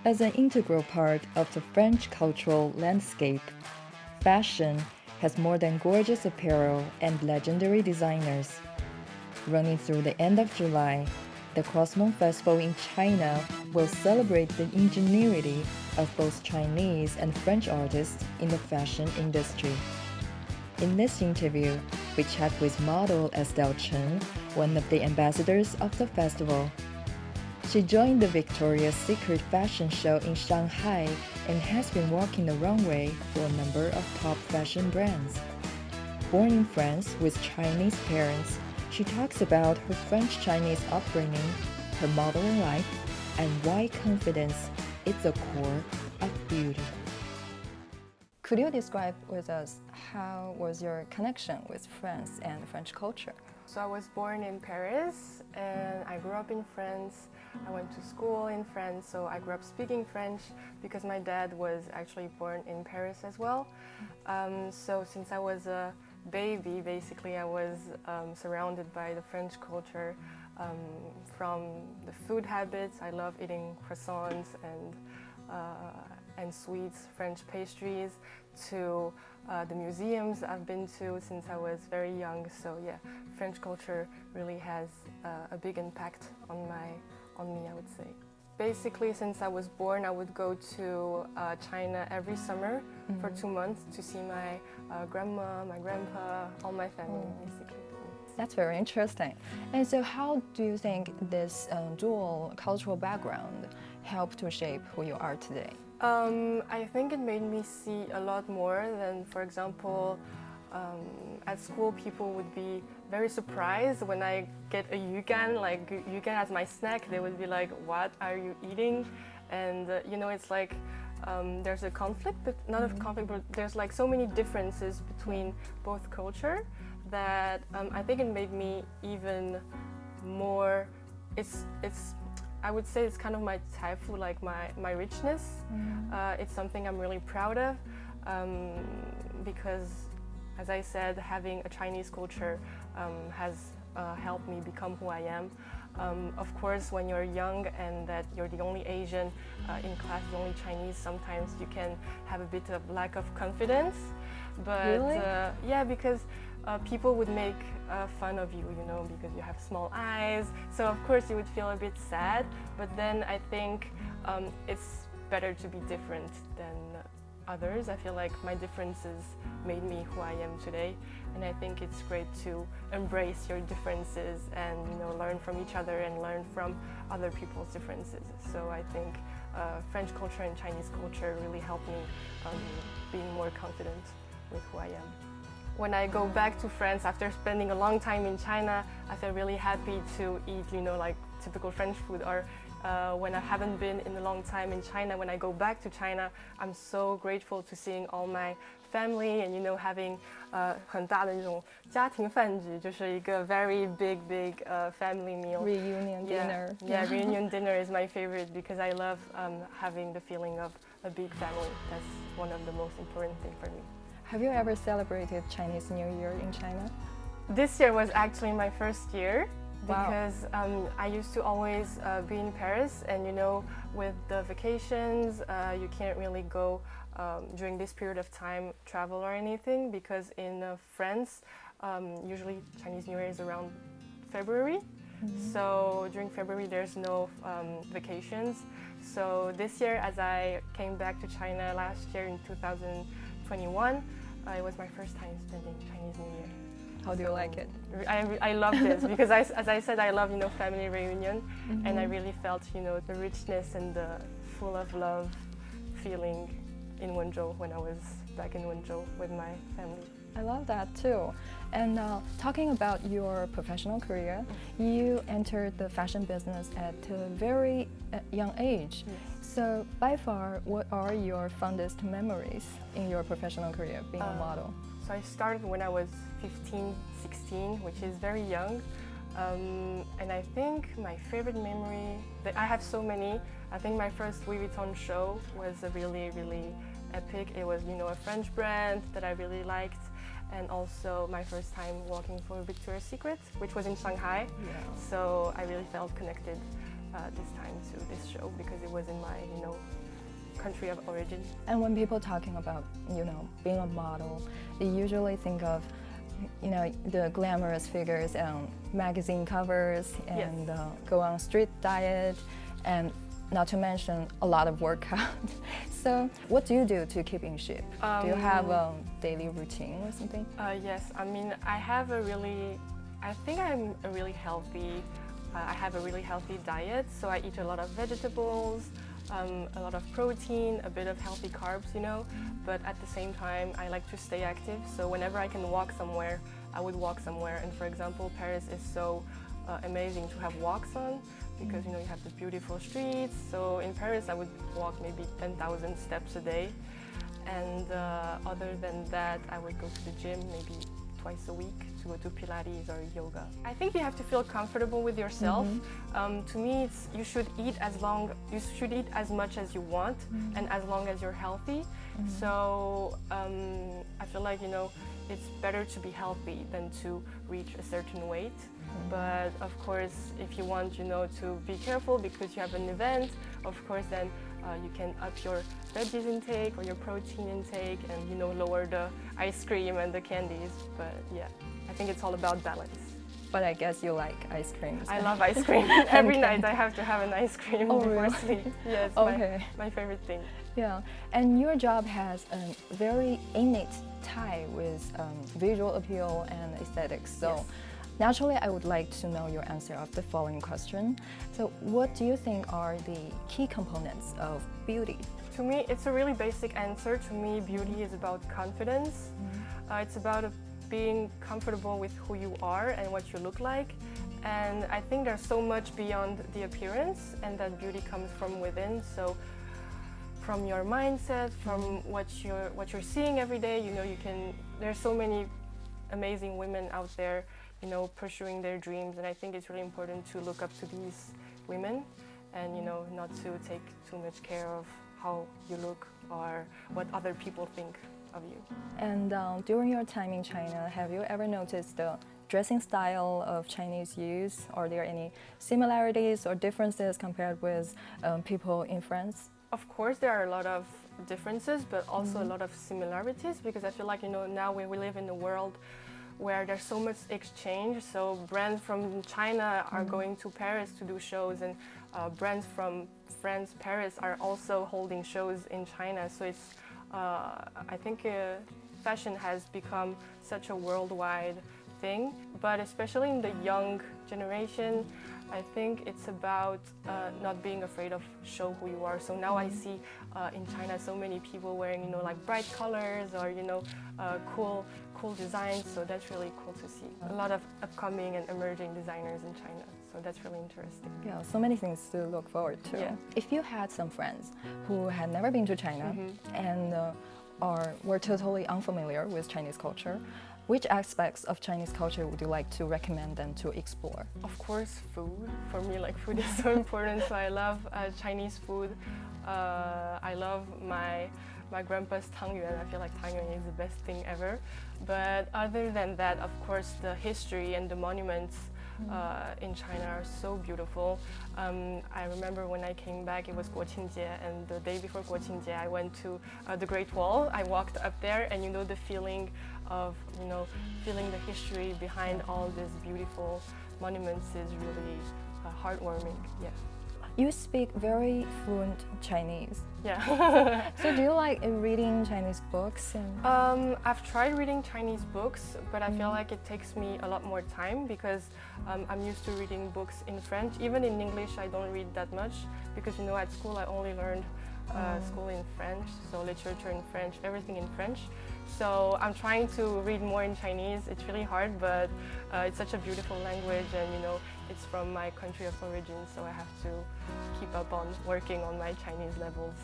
As an integral part of the French cultural landscape, fashion has more than gorgeous apparel and legendary designers. Running through the end of July, the Croisements Festival in China will celebrate the ingenuity of both Chinese and French artists in the fashion industry. In this interview, we chat with model Estelle Chen, one of the ambassadors of the festival. She joined the Victoria's Secret fashion show in Shanghai and has been walking the runway for a number of top fashion brands. Born in France with Chinese parents, she talks about her French-Chinese upbringing, her modeling life, and why confidence is the core of beauty. Could you describe with us how was your connection with France and French culture? So I was born in Paris and I grew up in France. I went to school in France, so I grew up speaking French because my dad was actually born in Paris as well. So since I was a baby, basically I was surrounded by the French culture, from the food habits. I love eating croissants and sweets, French pastries, to the museums I've been to since I was very young. So yeah, French culture really has a big impact on me, I would say. Basically, since I was born, I would go to China every summer for 2 months to see my grandma, my grandpa, all my family, basically. That's very interesting. And so how do you think this dual cultural background helped to shape who you are today? I think it made me see a lot more than, for example, at school people would be very surprised when I get a yugan, like yugan as my snack. They would be like, what are you eating? And it's like there's a conflict, but not a conflict, but there's like so many differences between both culture that I think it made me even more, I would say it's kind of my taifu, like my richness. It's something I'm really proud of because, as I said, having a Chinese culture has helped me become who I am. Of course, when you're young and that you're the only Asian in class, the only Chinese, sometimes you can have a bit of lack of confidence. But really? Yeah, because people would make fun of you, because you have small eyes. So of course you would feel a bit sad, but then I think it's better to be different than others. I feel like my differences made me who I am today, and I think it's great to embrace your differences and learn from each other and learn from other people's differences. So I think French culture and Chinese culture really helped me being more confident with who I am. When I go back to France after spending a long time in China, I feel really happy to eat, like typical French food. Or when I haven't been in a long time in China, when I go back to China, I'm so grateful to seeing all my family and having 很大的那种家庭饭局，就是一个 very big family meal. Reunion dinner. Yeah, reunion dinner is my favorite because I love having the feeling of a big family. That's one of the most important things for me. Have you ever celebrated Chinese New Year in China? This year was actually my first year because Wow. I used to always be in Paris, and with the vacations, you can't really go during this period of time, travel or anything, because in France, usually Chinese New Year is around February. So during February there's no vacations. So this year, as I came back to China last year in 2021, it was my first time spending Chinese New Year. How do you like it? I love this because, as I said, I love family reunion, and I really felt the richness and the full of love feeling in Wenzhou when I was back in Wenzhou with my family. I love that too. And talking about your professional career, you entered the fashion business at a very young age. Yes. So by far, what are your fondest memories in your professional career being a model? So I started when I was 15, 16, which is very young. And I think my favorite memory, I have so many. I think my first Louis Vuitton show was a really, really epic. It was, a French brand that I really liked. And also my first time walking for Victoria's Secret, which was in Shanghai. Yeah. So I really felt connected this time to this show because it was in my, country of origin. And when people talking about, being a model, they usually think of, the glamorous figures on magazine covers and Yes. Go on street diet, and not to mention a lot of workout. So what do you do to keep in shape? Do you have a daily routine or something? Yes, I mean, I think I'm a really healthy, I have a really healthy diet, so I eat a lot of vegetables, a lot of protein, a bit of healthy carbs, but at the same time, I like to stay active, so whenever I can walk somewhere, I would walk somewhere. And for example, Paris is so amazing to have walks on, because you have the beautiful streets. So in Paris I would walk maybe 10,000 steps a day, and other than that I would go to the gym maybe twice a week to go to Pilates or yoga. I think you have to feel comfortable with yourself. To me, you should eat as much as you want and as long as you're healthy. So I feel like it's better to be healthy than to reach a certain weight. But of course, if you want to be careful because you have an event, of course then you can up your veggies intake or your protein intake and lower the ice cream and the candies. But yeah, I think it's all about balance. But I guess you like ice cream. I love ice cream. Every night I have to have an ice cream before really? sleep. Yeah, it's my favorite thing. Yeah, and your job has a very innate tie with visual appeal and aesthetics. So Yes. naturally, I would like to know your answer of the following question. So what do you think are the key components of beauty? To me, it's a really basic answer. To me, beauty is about confidence. It's about being comfortable with who you are and what you look like. And I think there's so much beyond the appearance, and that beauty comes from within. So from your mindset, from what you're seeing every day, there's so many amazing women out there, pursuing their dreams. And I think it's really important to look up to these women and, not to take too much care of how you look or what other people think of you. And during your time in China, have you ever noticed the dressing style of Chinese youth? Are there any similarities or differences compared with people in France? Of course, there are a lot of differences, but also a lot of similarities, because I feel like, now we live in a world where there's so much exchange. So brands from China are going to Paris to do shows, and brands from France, Paris are also holding shows in China. So it's, I think fashion has become such a worldwide thing, but especially in the young generation, I think it's about not being afraid of show who you are. So now I see in China so many people wearing, like bright colors or, cool designs. So that's really cool to see. A lot of upcoming and emerging designers in China. So that's really interesting. Yeah, so many things to look forward to. Yeah. If you had some friends who had never been to China and were totally unfamiliar with Chinese culture, which aspects of Chinese culture would you like to recommend them to explore? Of course, food. For me, food is so important. So I love Chinese food. I love my grandpa's tangyuan. I feel like tangyuan is the best thing ever. But other than that, of course, the history and the monuments in China are so beautiful. I remember when I came back, it was Guoqingjie, and the day before Guoqingjie, I went to the Great Wall. I walked up there, and the feeling of feeling the history behind all these beautiful monuments is really heartwarming. Yeah. You speak very fluent Chinese. Yeah. So do you like reading Chinese books? And I've tried reading Chinese books, but I feel like it takes me a lot more time because I'm used to reading books in French. Even in English, I don't read that much because at school I only learned school in French, so literature in French, everything in French. So I'm trying to read more in Chinese. It's really hard, but it's such a beautiful language, and it's from my country of origin, so I have to keep up on working on my Chinese levels.